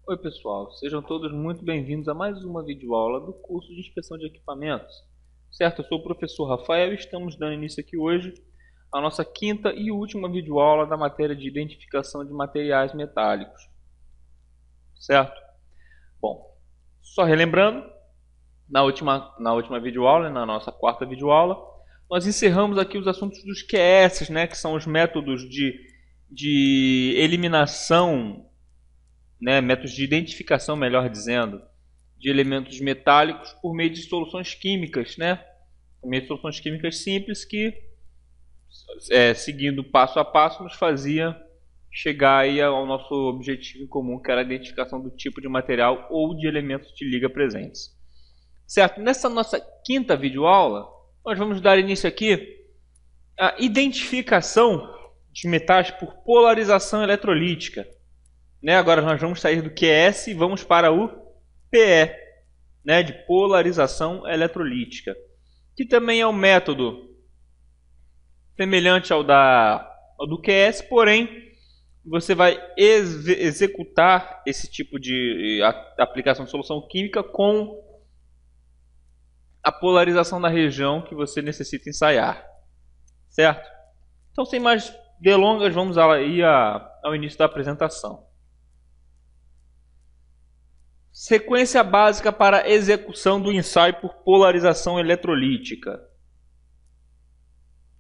Oi pessoal, sejam todos muito bem-vindos a mais uma videoaula do curso de inspeção de equipamentos. Certo, eu sou o professor Rafael e estamos dando início aqui hoje à nossa quinta e última videoaula da matéria de identificação de materiais metálicos. Certo? Bom, só relembrando, na última videoaula, na nossa quarta videoaula, nós encerramos aqui os assuntos dos QS, né, que são os métodos de eliminação, né, métodos de identificação, melhor dizendo, de elementos metálicos por meio de soluções químicas, né? Por meio de soluções químicas simples que, seguindo passo a passo, nos fazia chegar aí ao nosso objetivo em comum, que era a identificação do tipo de material ou de elementos de liga presentes. Certo? Nessa nossa quinta videoaula, nós vamos dar início aqui à identificação de metais por polarização eletrolítica. Né? Agora nós vamos sair do QS e vamos para o PE, né? De polarização eletrolítica, que também é um método semelhante ao do QS, porém você vai executar esse tipo de aplicação de solução química com a polarização da região que você necessita ensaiar, certo? Então, sem mais delongas, vamos aí ao início da apresentação. Sequência básica para execução do ensaio por polarização eletrolítica.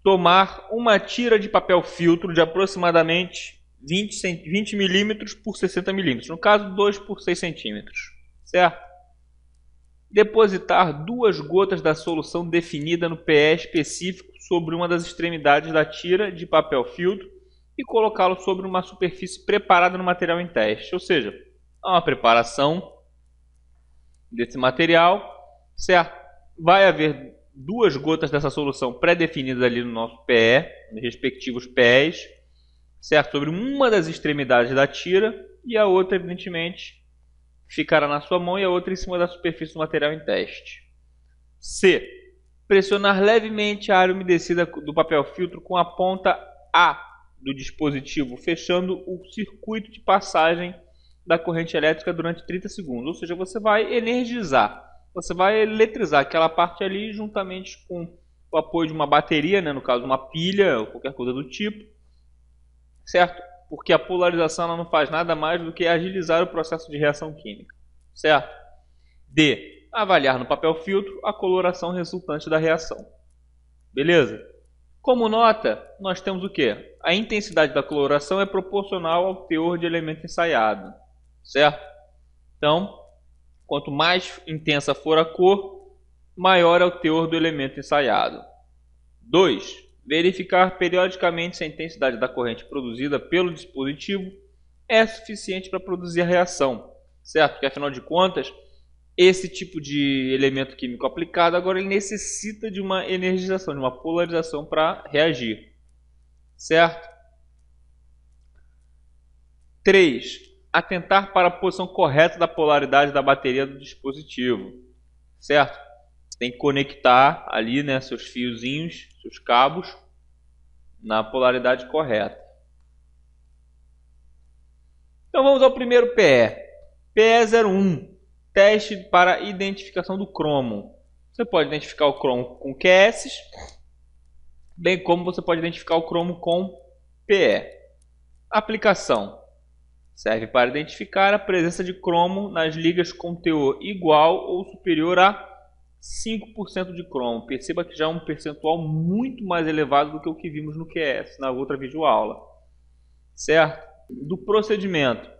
Tomar uma tira de papel filtro de aproximadamente 20 milímetros por 60 milímetros, no caso 2 por 6 centímetros, certo? Depositar 2 gotas da solução definida no PE específico sobre uma das extremidades da tira de papel filtro e colocá-lo sobre uma superfície preparada no material em teste, ou seja, há uma preparação desse material, certo? Vai haver 2 gotas dessa solução pré-definidas ali no nosso PE, nos respectivos PEs, certo? Sobre uma das extremidades da tira e a outra, evidentemente, ficará na sua mão e a outra em cima da superfície do material em teste. C. Pressionar levemente a área umedecida do papel filtro com a ponta A do dispositivo, fechando o circuito de passagem da corrente elétrica durante 30 segundos. Ou seja, você vai energizar, você vai eletrizar aquela parte ali juntamente com o apoio de uma bateria, né, no caso uma pilha ou qualquer coisa do tipo, certo? Porque a polarização ela não faz nada mais do que agilizar o processo de reação química, certo? D. Avaliar no papel filtro a coloração resultante da reação. Beleza? Como nota, nós temos o que? A intensidade da coloração é proporcional ao teor de elemento ensaiado, certo? Então, quanto mais intensa for a cor, maior é o teor do elemento ensaiado. 2. Verificar periodicamente se a intensidade da corrente produzida pelo dispositivo é suficiente para produzir a reação, certo? Porque afinal de contas, esse tipo de elemento químico aplicado agora ele necessita de uma energização, de uma polarização para reagir, certo? 3. Atentar para a posição correta da polaridade da bateria do dispositivo, certo? Tem que conectar ali, né, seus fiozinhos, seus cabos na polaridade correta. Então vamos ao primeiro PE. PE01. Teste para identificação do cromo. Você pode identificar o cromo com QS, bem como você pode identificar o cromo com PE. Aplicação. Serve para identificar a presença de cromo nas ligas com teor igual ou superior a 5% de cromo. Perceba que já é um percentual muito mais elevado do que o que vimos no QS, na outra videoaula. Certo? Do procedimento.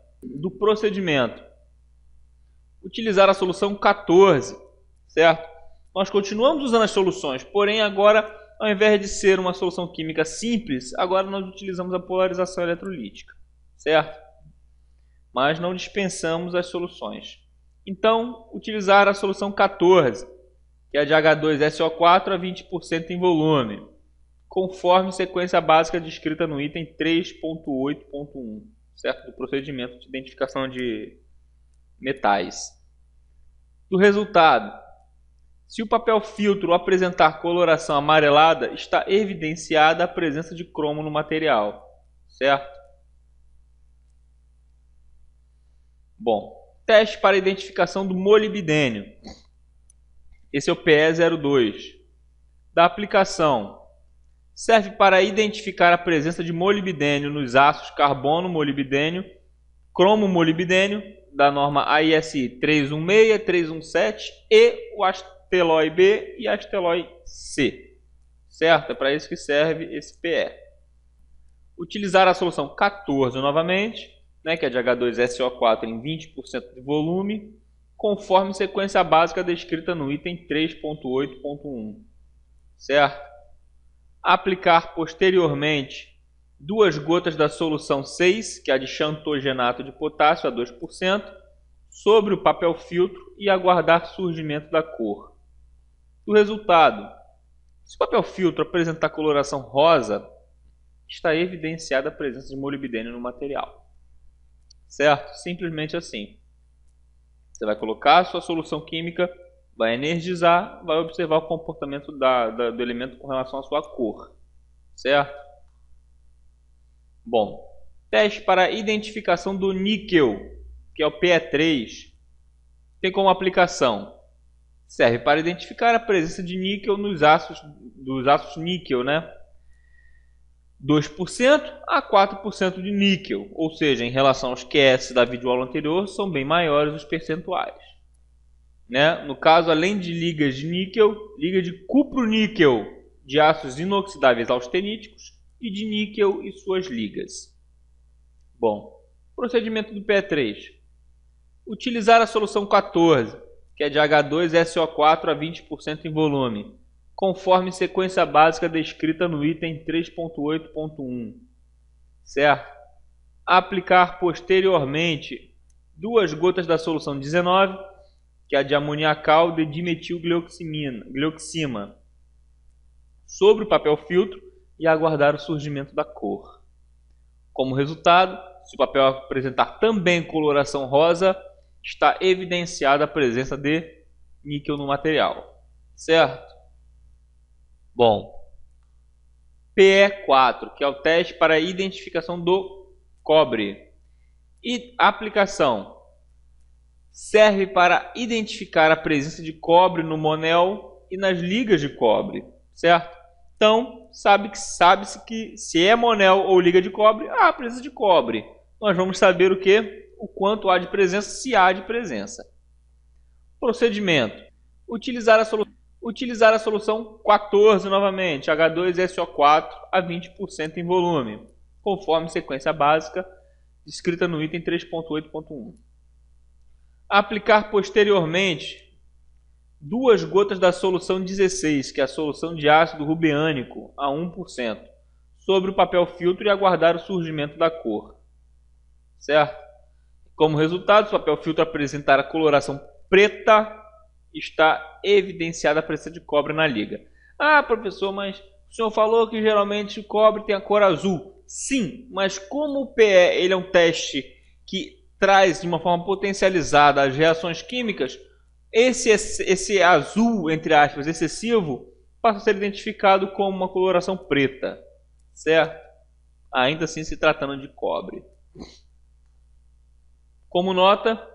Utilizar a solução 14. Certo? Nós continuamos usando as soluções, porém agora, ao invés de ser uma solução química simples, agora nós utilizamos a polarização eletrolítica. Certo? Mas não dispensamos as soluções. Então, utilizar a solução 14, que é de H2SO4 a 20% em volume, conforme sequência básica descrita no item 3.8.1, certo? Do procedimento de identificação de metais. Do resultado: se o papel filtro apresentar coloração amarelada, está evidenciada a presença de cromo no material, certo? Bom, teste para identificação do molibdênio. Esse é o PE02. Da aplicação, serve para identificar a presença de molibdênio nos ácidos carbono-molibdênio, cromo-molibdênio, da norma AISI 316, 317 e o Asteloy B e Asteloy C. Certo? É para isso que serve esse PE. Utilizar a solução 14 novamente, né, que é de H2SO4 em 20% de volume, conforme sequência básica descrita no item 3.8.1. Certo? Aplicar posteriormente 2 gotas da solução 6, que é a de xantogenato de potássio a 2%, sobre o papel filtro e aguardar surgimento da cor. O resultado: se o papel filtro apresentar coloração rosa, está evidenciada a presença de molibdênio no material. Certo? Simplesmente assim. Você vai colocar a sua solução química, vai energizar, vai observar o comportamento do elemento com relação à sua cor. Certo? Bom, teste para identificação do níquel, que é o PE3. Tem como aplicação: serve para identificar a presença de níquel nos ácidos níquel, né? 2% a 4% de níquel, ou seja, em relação aos QS da videoaula anterior, são bem maiores os percentuais. Né? No caso, além de ligas de níquel, liga de cupro-níquel de ácidos inoxidáveis austeníticos e de níquel e suas ligas. Bom, procedimento do PE3. Utilizar a solução 14, que é de H2SO4 a 20% em volume, conforme sequência básica descrita no item 3.8.1. Certo? Aplicar posteriormente 2 gotas da solução 19, que é a de amoniacal de dimetilgleuxima, sobre o papel filtro e aguardar o surgimento da cor. Como resultado, se o papel apresentar também coloração rosa, está evidenciada a presença de níquel no material. Certo? Bom, PE4, que é o teste para a identificação do cobre. E aplicação: serve para identificar a presença de cobre no monel e nas ligas de cobre. Certo? Então, sabe-se que se é monel ou liga de cobre, há presença de cobre. Nós vamos saber o que? O quanto há de presença, se há de presença. Procedimento: utilizar a solução 14 novamente, H2SO4 a 20% em volume, conforme sequência básica descrita no item 3.8.1. Aplicar posteriormente 2 gotas da solução 16, que é a solução de ácido rubeânico a 1%, sobre o papel filtro e aguardar o surgimento da cor. Certo? Como resultado, se o papel filtro apresentar a coloração preta, está evidenciada a presença de cobre na liga. Ah, professor, mas o senhor falou que geralmente o cobre tem a cor azul. Sim, mas como o PE ele é um teste que traz de uma forma potencializada as reações químicas, esse azul, entre aspas, excessivo, passa a ser identificado como uma coloração preta. Certo? Ainda assim se tratando de cobre. Como nota,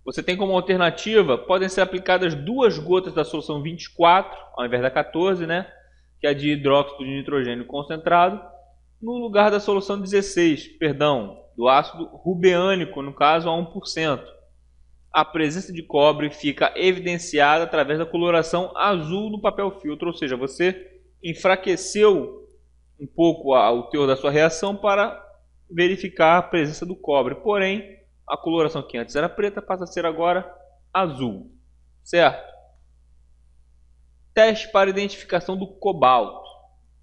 você tem como alternativa, podem ser aplicadas 2 gotas da solução 24, ao invés da 14, né? Que é de hidróxido de nitrogênio concentrado, no lugar da solução 16, do ácido rubeânico, no caso a 1%. A presença de cobre fica evidenciada através da coloração azul no papel filtro, ou seja, você enfraqueceu um pouco o teor da sua reação para verificar a presença do cobre. Porém, a coloração que antes era preta passa a ser agora azul. Certo? Teste para identificação do cobalto.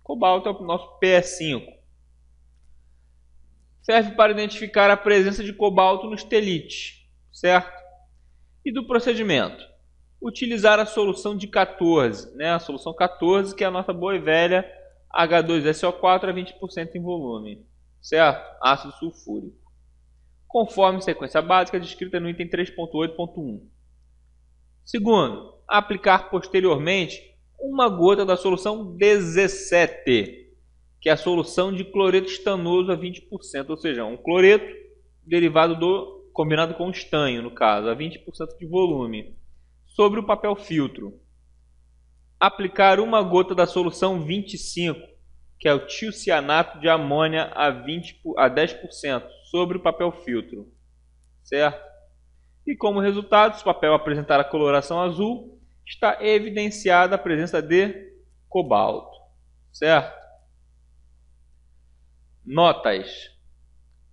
Cobalto é o nosso PE5. Serve para identificar a presença de cobalto no estelite. Certo? E do procedimento: utilizar a solução de 14, né? A solução 14, que é a nossa boa e velha H2SO4 a 20% em volume. Certo? Ácido sulfúrico. Conforme sequência básica descrita no item 3.8.1. Segundo, aplicar posteriormente 1 gota da solução 17, que é a solução de cloreto estanoso a 20%, ou seja, um cloreto derivado do combinado com estanho, no caso, a 20% de volume, sobre o papel filtro. Aplicar uma gota da solução 25, que é o tiocianato de amônia a 10% sobre o papel filtro, certo? E como resultado, se o papel apresentar a coloração azul, está evidenciada a presença de cobalto, certo? Notas.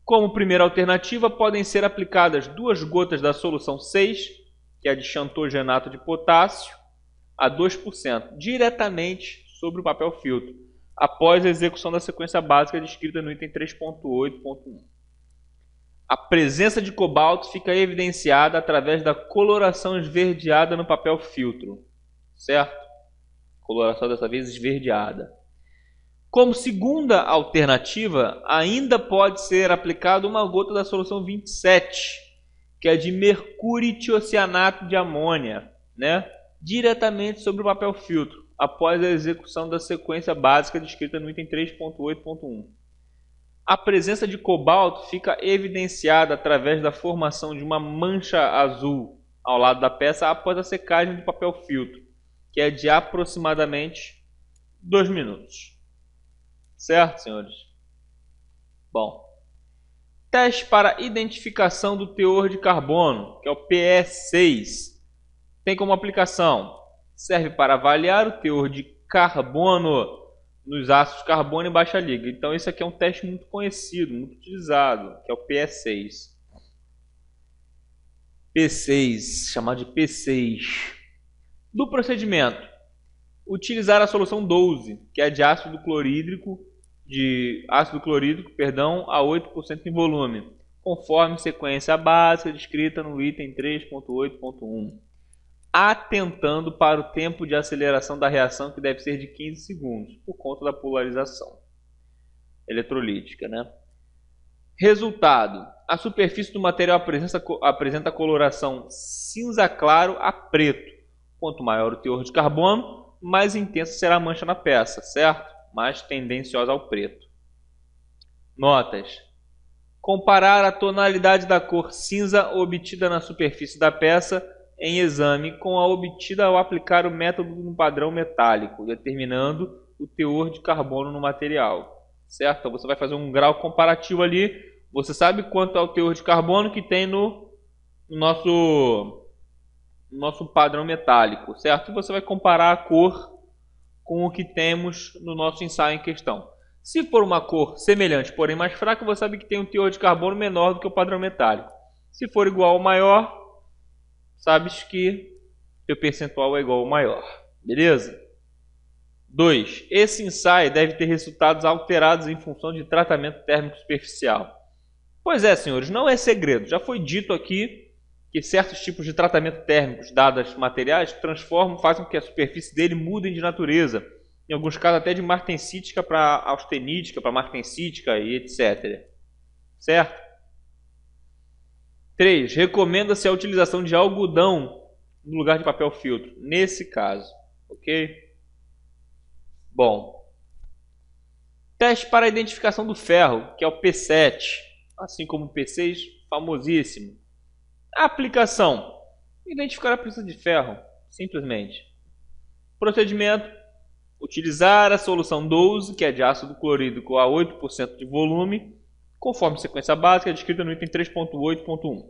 Como primeira alternativa, podem ser aplicadas 2 gotas da solução 6, que é de xantogenato de potássio, a 2%, diretamente sobre o papel filtro, após a execução da sequência básica descrita no item 3.8.1. A presença de cobalto fica evidenciada através da coloração esverdeada no papel filtro, certo? Coloração dessa vez esverdeada. Como segunda alternativa, ainda pode ser aplicada uma gota da solução 27, que é de mercúrio e tiocianato de amônia, né? Diretamente sobre o papel filtro, após a execução da sequência básica descrita no item 3.8.1. A presença de cobalto fica evidenciada através da formação de uma mancha azul ao lado da peça após a secagem do papel filtro, que é de aproximadamente 2 minutos. Certo, senhores? Bom, teste para identificação do teor de carbono, que é o PE6. Tem como aplicação, serve para avaliar o teor de carbono nos ácidos carbono em baixa liga. Então esse aqui é um teste muito conhecido, muito utilizado, que é o PE6. P6, chamado de P6. Do procedimento, utilizar a solução 12, que é de ácido clorídrico, a 8% em volume, conforme sequência básica descrita no item 3.8.1, atentando para o tempo de aceleração da reação, que deve ser de 15 segundos, por conta da polarização eletrolítica, né? Resultado: a superfície do material apresenta coloração cinza claro a preto. Quanto maior o teor de carbono, mais intensa será a mancha na peça, certo? Mais tendenciosa ao preto. Notas. Comparar a tonalidade da cor cinza obtida na superfície da peça em exame com a obtida ao aplicar o método no padrão metálico, determinando o teor de carbono no material, certo? Então você vai fazer um grau comparativo ali, você sabe quanto é o teor de carbono que tem no nosso padrão metálico, certo? E você vai comparar a cor com o que temos no nosso ensaio em questão. Se for uma cor semelhante, porém mais fraca, você sabe que tem um teor de carbono menor do que o padrão metálico. Se for igual ou maior, sabes que o percentual é igual ou maior. Beleza? 2. Esse ensaio deve ter resultados alterados em função de tratamento térmico superficial. Pois é, senhores, não é segredo. Já foi dito aqui que certos tipos de tratamento térmicos dados a materiais fazem com que a superfície dele mude de natureza. Em alguns casos até de martensítica para austenítica, para martensítica e etc. Certo? 3. Recomenda-se a utilização de algodão no lugar de papel filtro, nesse caso. Ok? Bom. Teste para a identificação do ferro, que é o P7, assim como o P6, famosíssimo. A aplicação: identificar a presença de ferro, simplesmente. Procedimento: utilizar a solução 12, que é de ácido clorídrico a 8% de volume, conforme sequência básica descrita no item 3.8.1.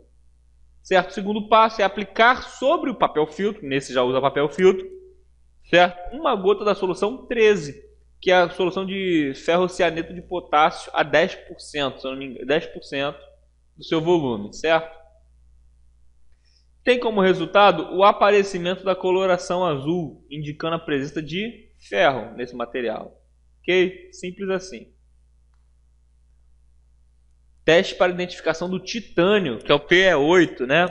Certo? O segundo passo é aplicar sobre o papel filtro, nesse já usa papel filtro, certo? Uma gota da solução 13, que é a solução de ferrocianeto de potássio a 10%, se eu não me engano, 10% do seu volume, certo? Tem como resultado o aparecimento da coloração azul, indicando a presença de ferro nesse material. Ok? Simples assim. Teste para identificação do titânio, que é o PE8, né?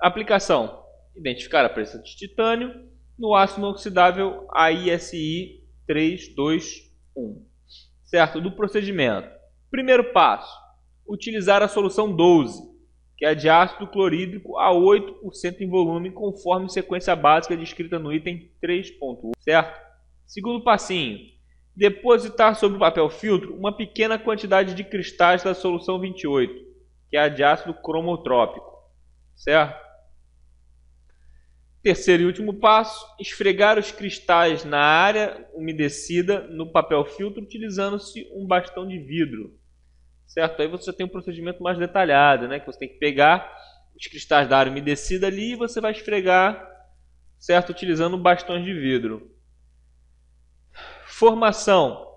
Aplicação: identificar a presença de titânio no ácido inoxidável AISI 321. Certo? Do procedimento. Primeiro passo: utilizar a solução 12, que é de ácido clorídrico a 8% em volume, conforme sequência básica descrita no item 3.1, certo? Segundo passinho: depositar sobre o papel filtro uma pequena quantidade de cristais da solução 28, que é a de ácido cromotrópico, certo? Terceiro e último passo, esfregar os cristais na área umedecida no papel filtro utilizando-se um bastão de vidro, certo? Aí você já tem um procedimento mais detalhado, né? Que você tem que pegar os cristais da área umedecida ali e você vai esfregar, certo? Utilizando bastões de vidro. A formação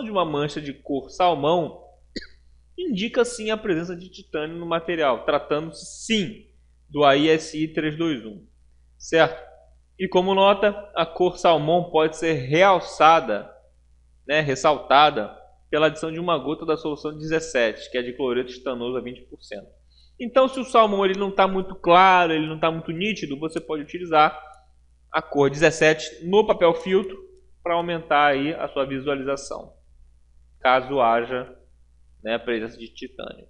de uma mancha de cor salmão indica sim a presença de titânio no material, tratando-se sim do AISI 321, certo? E como nota, a cor salmão pode ser realçada, né, ressaltada pela adição de uma gota da solução 17, que é de cloreto titanoso a 20%. Então, se o salmão ele não está muito claro, ele não está muito nítido, você pode utilizar a cor 17 no papel filtro para aumentar aí a sua visualização, caso haja, né, a presença de titânio.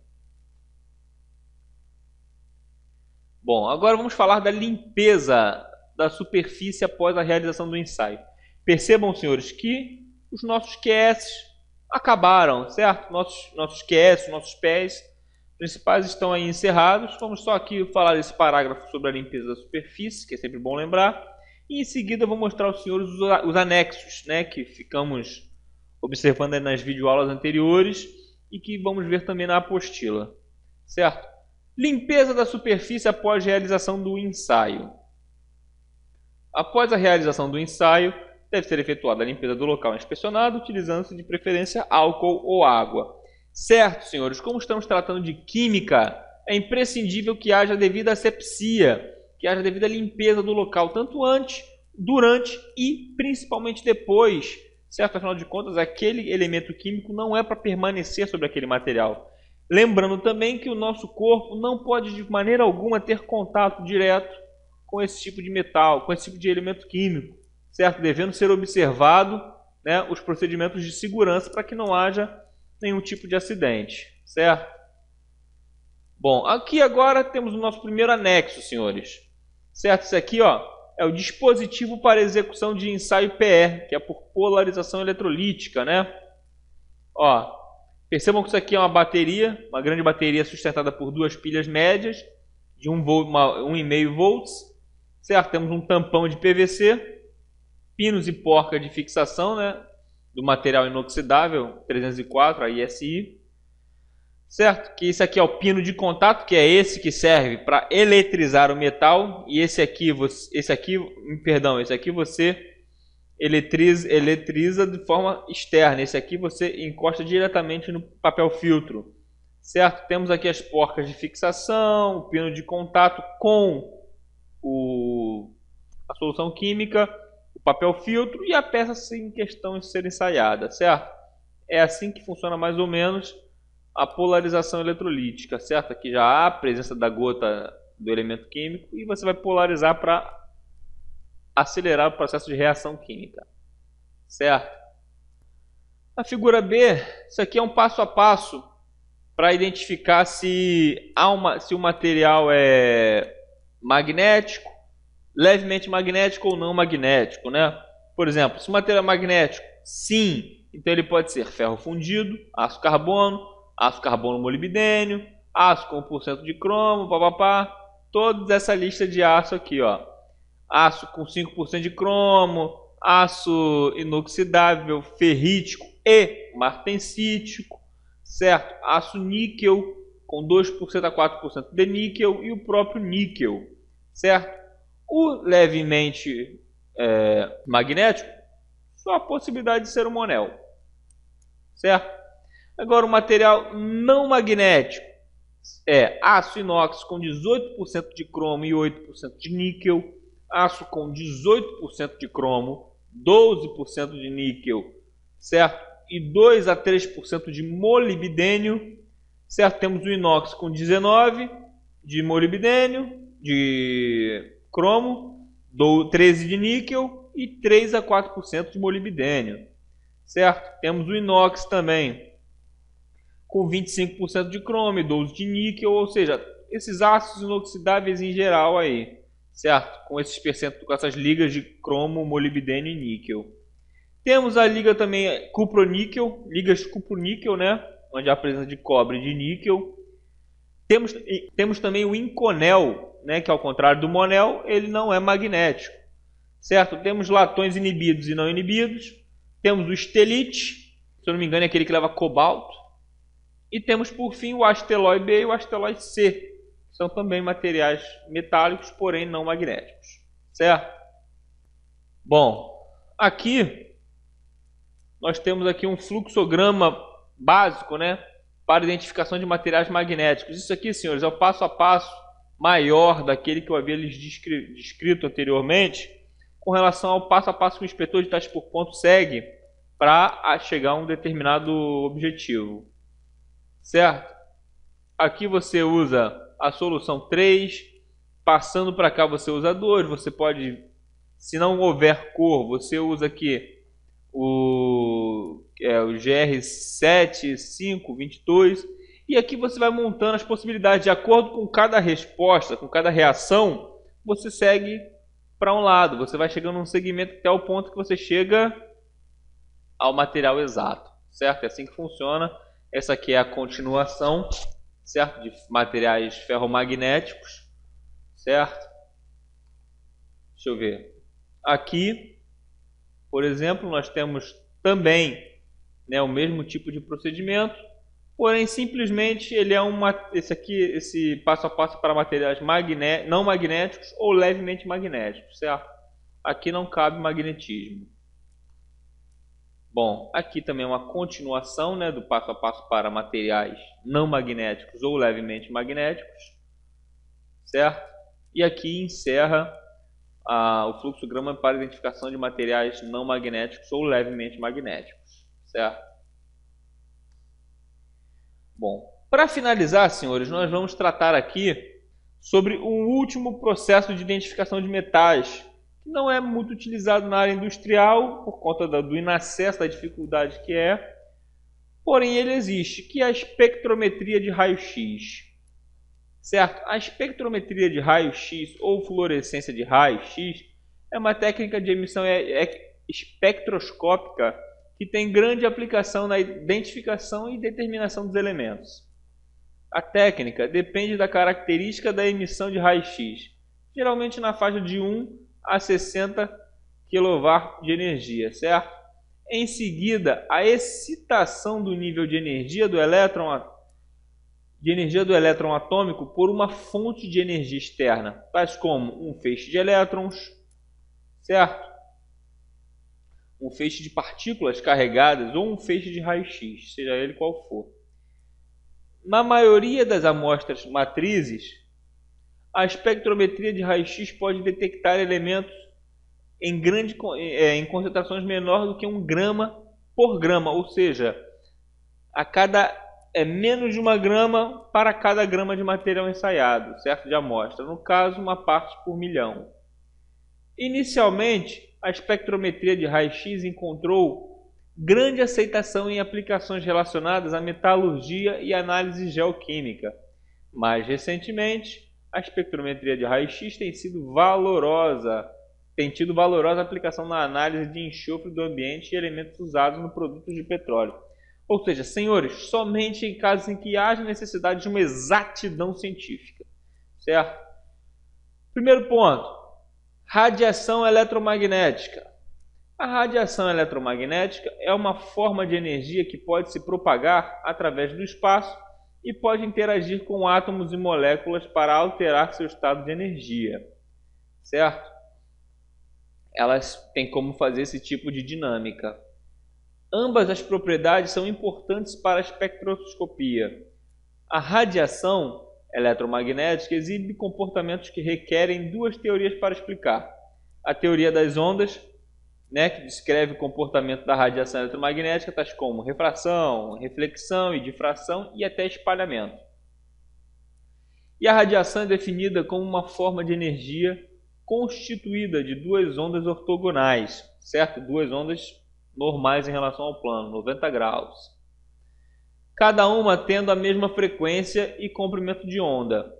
Bom, agora vamos falar da limpeza da superfície após a realização do ensaio. Percebam, senhores, que os nossos QS acabaram, certo? Nossos QS, nossos pés principais estão aí encerrados. Vamos só aqui falar desse parágrafo sobre a limpeza da superfície, que é sempre bom lembrar. E em seguida eu vou mostrar aos senhores os anexos, né, que ficamos observando aí nas videoaulas anteriores e que vamos ver também na apostila, certo? Limpeza da superfície após realização do ensaio. Após a realização do ensaio, deve ser efetuada a limpeza do local inspecionado, utilizando-se de preferência álcool ou água. Certo, senhores, como estamos tratando de química, é imprescindível que haja devida asepsia, que haja devida limpeza do local, tanto antes, durante e principalmente depois. Certo? Afinal de contas, aquele elemento químico não é para permanecer sobre aquele material. Lembrando também que o nosso corpo não pode de maneira alguma ter contato direto com esse tipo de metal, com esse tipo de elemento químico, certo? Devendo ser observado, né, os procedimentos de segurança para que não haja nenhum tipo de acidente, certo? Bom, aqui agora temos o nosso primeiro anexo, senhores, certo? Isso aqui, ó, é o dispositivo para execução de ensaio PR, que é por polarização eletrolítica, né? Ó, percebam que isso aqui é uma bateria, uma grande bateria sustentada por duas pilhas médias de 1,5 volts, certo? Temos um tampão de PVC, pinos e porca de fixação, né, do material inoxidável 304, a ISI, certo? Que esse aqui é o pino de contato, que é esse que serve para eletrizar o metal, e esse aqui você eletriza de forma externa. Esse aqui você encosta diretamente no papel filtro, certo? Temos aqui as porcas de fixação, o pino de contato com a solução química, o papel filtro e a peça em questão de ser ensaiada, certo? É assim que funciona mais ou menos a polarização eletrolítica, certo? Aqui já há a presença da gota do elemento químico e você vai polarizar para acelerar o processo de reação química, certo? A figura B, isso aqui é um passo a passo para identificar se o material é magnético, levemente magnético ou não magnético, né? Por exemplo, se o material é magnético, sim, então ele pode ser ferro fundido, aço carbono molibdênio, aço com 1% de cromo, papapá, toda essa lista de aço aqui, ó. Aço com 5% de cromo, aço inoxidável, ferrítico e martensítico, certo? Aço níquel com 2% a 4% de níquel e o próprio níquel, certo? O levemente magnético, só a possibilidade de ser um monel, certo? Agora o material não magnético é aço inox com 18% de cromo e 8% de níquel, aço com 18% de cromo, 12% de níquel, certo? E 2 a 3% de molibdênio, certo? Temos o inox com 19% de molibdênio, de cromo, 13% de níquel e 3 a 4% de molibdênio, certo? Temos o inox também com 25% de cromo e 12% de níquel, ou seja, esses ácidos inoxidáveis em geral aí, certo? Com essas ligas de cromo, molibdênio e níquel. Temos a liga também cuproníquel, ligas cuproníquel, né? onde há a presença de cobre e de níquel. Temos também o inconel, né, que ao contrário do monel, ele não é magnético, certo? Temos latões inibidos e não inibidos. Temos o estelite, se eu não me engano é aquele que leva cobalto. E temos por fim o asteloide B e o asteloide C, que são também materiais metálicos, porém não magnéticos, certo? Bom, aqui nós temos aqui um fluxograma básico, né, para identificação de materiais magnéticos. Isso aqui, senhores, é o passo a passo maior daquele que eu havia lhes descrito anteriormente, com relação ao passo a passo que o inspetor de taxa por ponto segue para chegar a um determinado objetivo, certo? Aqui você usa a solução 3, passando para cá você usa 2, você pode, se não houver cor, você usa aqui o GR7, 5, 22, e aqui você vai montando as possibilidades, de acordo com cada resposta, com cada reação, você segue para um lado, você vai chegando num segmento até o ponto que você chega ao material exato, certo? É assim que funciona. Essa aqui é a continuação, certo? De materiais ferromagnéticos, certo? Deixa eu ver. Aqui, por exemplo, nós temos também, né, o mesmo tipo de procedimento, porém simplesmente ele é esse passo a passo para materiais não magnéticos ou levemente magnéticos, certo? Aqui não cabe magnetismo. Bom, aqui também é uma continuação, né, do passo a passo para materiais não magnéticos ou levemente magnéticos, certo? E aqui encerra o fluxograma para identificação de materiais não magnéticos ou levemente magnéticos, certo? Bom, para finalizar, senhores, nós vamos tratar aqui sobre um último processo de identificação de metais, que não é muito utilizado na área industrial, por conta do inacesso, da dificuldade que é, porém ele existe, que é a espectrometria de raio-x. Certo? A espectrometria de raio-x ou fluorescência de raio-x é uma técnica de emissão espectroscópica que tem grande aplicação na identificação e determinação dos elementos. A técnica depende da característica da emissão de raio-x, geralmente na faixa de 1 a 60 kW de energia, certo? Em seguida, a excitação do nível de energia do elétron atômico por uma fonte de energia externa, tais como um feixe de elétrons, certo? Um feixe de partículas carregadas ou um feixe de raio-x, seja ele qual for. Na maioria das amostras matrizes, a espectrometria de raio-x pode detectar elementos em concentrações menores do que 1 grama por grama, ou seja, menos de 1 grama para cada grama de material ensaiado, certo? De amostra, no caso, 1 parte por milhão. Inicialmente, a espectrometria de raio-x encontrou grande aceitação em aplicações relacionadas à metalurgia e análise geoquímica. Mais recentemente, a espectrometria de raio-x tem tido valorosa aplicação na análise de enxofre do ambiente e elementos usados no produtos de petróleo. Ou seja, senhores, somente em casos em que haja necessidade de uma exatidão científica, certo? Primeiro ponto, radiação eletromagnética. A radiação eletromagnética é uma forma de energia que pode se propagar através do espaço e pode interagir com átomos e moléculas para alterar seu estado de energia, certo? Elas têm como fazer esse tipo de dinâmica. Ambas as propriedades são importantes para a espectroscopia. A radiação eletromagnética exibe comportamentos que requerem 2 teorias para explicar. A teoria das ondas, né, que descreve o comportamento da radiação eletromagnética, tais como refração, reflexão e difração e até espalhamento. E a radiação é definida como uma forma de energia constituída de 2 ondas ortogonais, certo? 2 ondas normais em relação ao plano, 90 graus. Cada uma tendo a mesma frequência e comprimento de onda.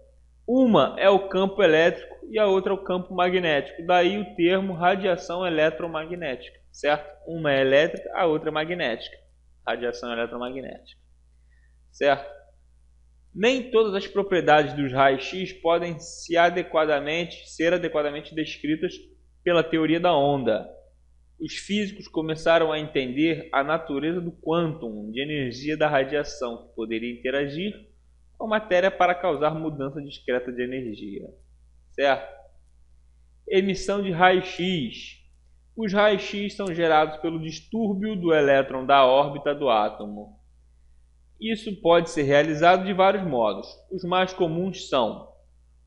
Uma é o campo elétrico e a outra é o campo magnético. Daí o termo radiação eletromagnética, certo? Uma é elétrica, a outra é magnética. Radiação eletromagnética. certo? Nem todas as propriedades dos raios-x podem ser adequadamente descritas pela teoria da onda. Os físicos começaram a entender a natureza do quantum de energia da radiação que poderia interagir com a matéria para causar mudança discreta de energia, certo? Emissão de raios-x. Os raios-x são gerados pelo distúrbio do elétron da órbita do átomo. Isso pode ser realizado de vários modos. Os mais comuns são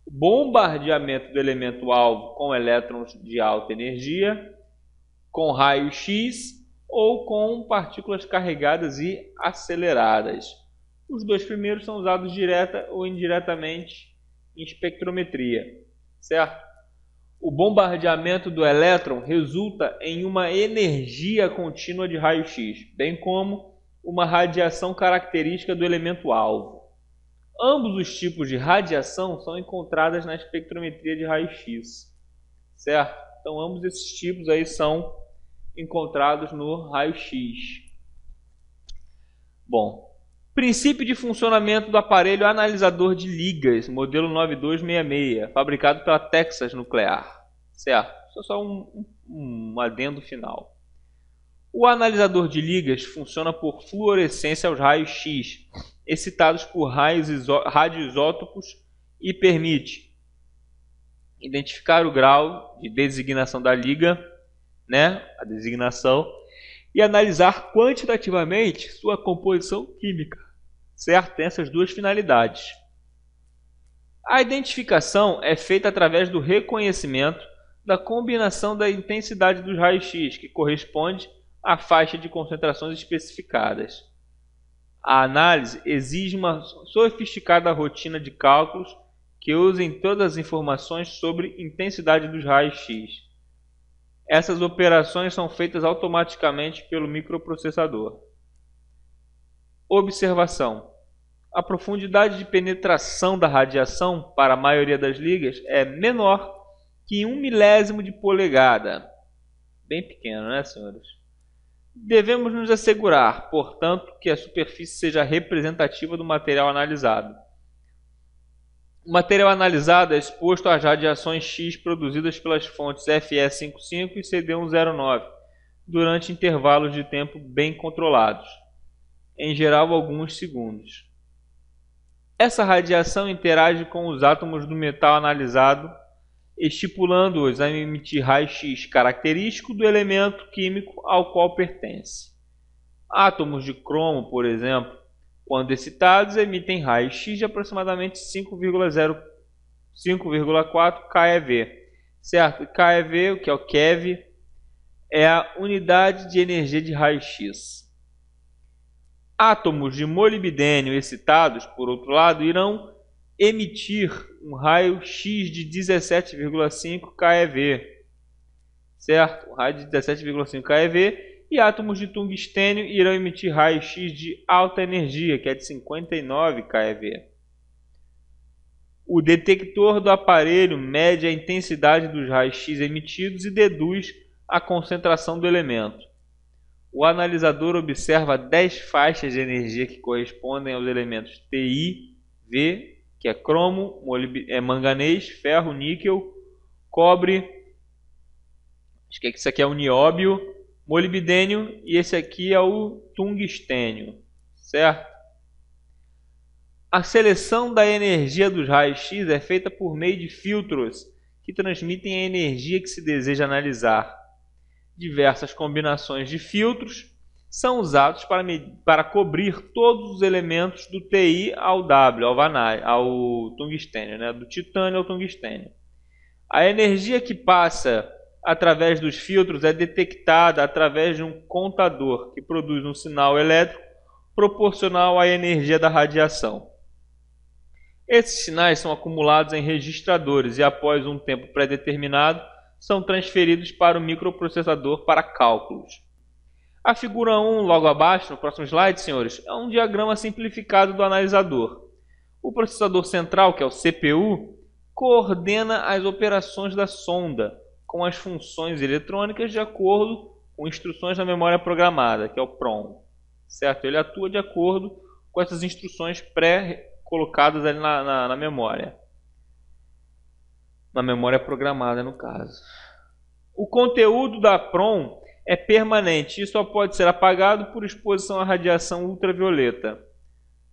o bombardeamento do elemento-alvo com elétrons de alta energia, com raios-x ou com partículas carregadas e aceleradas. Os dois primeiros são usados direta ou indiretamente em espectrometria, certo? O bombardeamento do elétron resulta em uma energia contínua de raio-x, bem como uma radiação característica do elemento-alvo. Ambos os tipos de radiação são encontrados na espectrometria de raio-x, certo? Então, ambos esses tipos aí são encontrados no raio-x. Bom, princípio de funcionamento do aparelho analisador de ligas, modelo 9266, fabricado pela Texas Nuclear, certo? Isso é só um adendo final. O analisador de ligas funciona por fluorescência aos raios-x, excitados por radioisótopos, e permite identificar o grau de designação da liga, a designação, e analisar quantitativamente sua composição química, certo? Tem essas duas finalidades. A identificação é feita através do reconhecimento da combinação da intensidade dos raios-x, que corresponde à faixa de concentrações especificadas. A análise exige uma sofisticada rotina de cálculos que usem todas as informações sobre intensidade dos raios-x. Essas operações são feitas automaticamente pelo microprocessador. Observação: a profundidade de penetração da radiação para a maioria das ligas é menor que 1 milésimo de polegada. Bem pequeno, né, senhores? Devemos nos assegurar, portanto, que a superfície seja representativa do material analisado. O material analisado é exposto às radiações X produzidas pelas fontes Fe55 e CD109 durante intervalos de tempo bem controlados, em geral alguns segundos. Essa radiação interage com os átomos do metal analisado, estimulando-os a emitir raio-x característico do elemento químico ao qual pertence. Átomos de cromo, por exemplo, quando excitados, emitem raio-x de aproximadamente 5,4 keV, certo? keV, o que é o keV, é a unidade de energia de raio-x. Átomos de molibdênio excitados, por outro lado, irão emitir um raio-x de 17,5 keV, certo? Um raio de 17,5 keV. E átomos de tungstênio irão emitir raio-x de alta energia, que é de 59 keV. O detector do aparelho mede a intensidade dos raios-x emitidos e deduz a concentração do elemento. O analisador observa 10 faixas de energia que correspondem aos elementos Ti, V, que é cromo, manganês, ferro, níquel, cobre, acho que isso aqui é o nióbio, molibdênio, e esse aqui é o tungstênio, certo? A seleção da energia dos raios-x é feita por meio de filtros que transmitem a energia que se deseja analisar. Diversas combinações de filtros são usados para cobrir todos os elementos do Ti ao W, ao tungstênio, do titânio ao tungstênio. A energia que passa através dos filtros é detectada através de um contador que produz um sinal elétrico proporcional à energia da radiação. Esses sinais são acumulados em registradores e, após um tempo pré-determinado, são transferidos para o microprocessador para cálculos. A figura 1, logo abaixo, no próximo slide, senhores, é um diagrama simplificado do analisador. O processador central, que é o CPU, coordena as operações da sonda com as funções eletrônicas de acordo com instruções da memória programada, que é o PROM, certo? Ele atua de acordo com essas instruções pré-colocadas ali na memória. Na memória programada, no caso. O conteúdo da PROM é permanente e só pode ser apagado por exposição à radiação ultravioleta.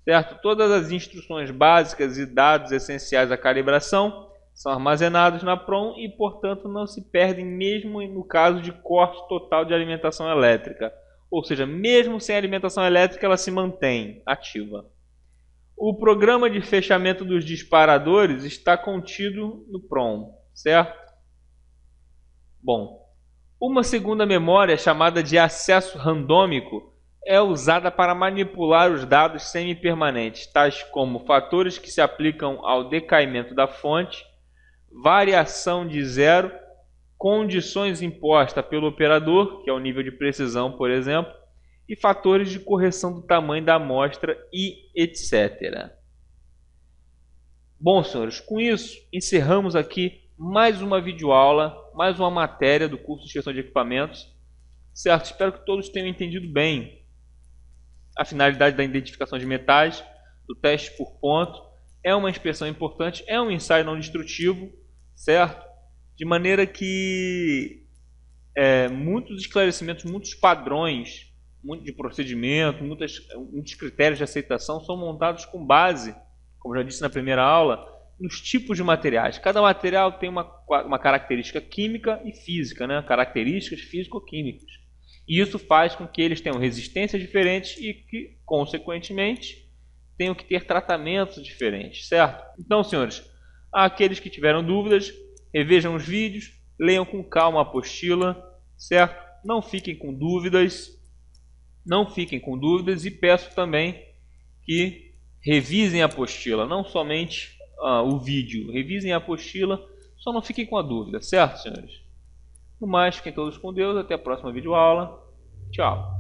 Certo? Todas as instruções básicas e dados essenciais à calibração são armazenados na PROM e, portanto, não se perdem mesmo no caso de corte total de alimentação elétrica. Ou seja, mesmo sem alimentação elétrica, ela se mantém ativa. O programa de fechamento dos disparadores está contido no PROM, certo? Bom, uma segunda memória chamada de acesso randômico é usada para manipular os dados semipermanentes, tais como fatores que se aplicam ao decaimento da fonte, variação de zero, condições impostas pelo operador, que é o nível de precisão, por exemplo, e fatores de correção do tamanho da amostra e etc. Bom, senhores, com isso encerramos aqui mais uma videoaula, mais uma matéria do curso de gestão de equipamentos. Certo? Espero que todos tenham entendido bem a finalidade da identificação de metais, do teste por ponto. É uma inspeção importante, é um ensaio não destrutivo, certo? De maneira que muitos esclarecimentos, muitos padrões de procedimento, muitos critérios de aceitação são montados com base, como já disse na primeira aula, nos tipos de materiais. Cada material tem uma característica química e física, né? Características físico-químicas. E isso faz com que eles tenham resistências diferentes e que, consequentemente, tenham que ter tratamentos diferentes, certo? Então, senhores, aqueles que tiveram dúvidas, revejam os vídeos, leiam com calma a apostila, certo? Não fiquem com dúvidas. Não fiquem com dúvidas e peço também que revisem a apostila, não somente o vídeo. Revisem a apostila, só não fiquem com a dúvida, certo, senhores? No mais, fiquem todos com Deus. Até a próxima videoaula. Tchau.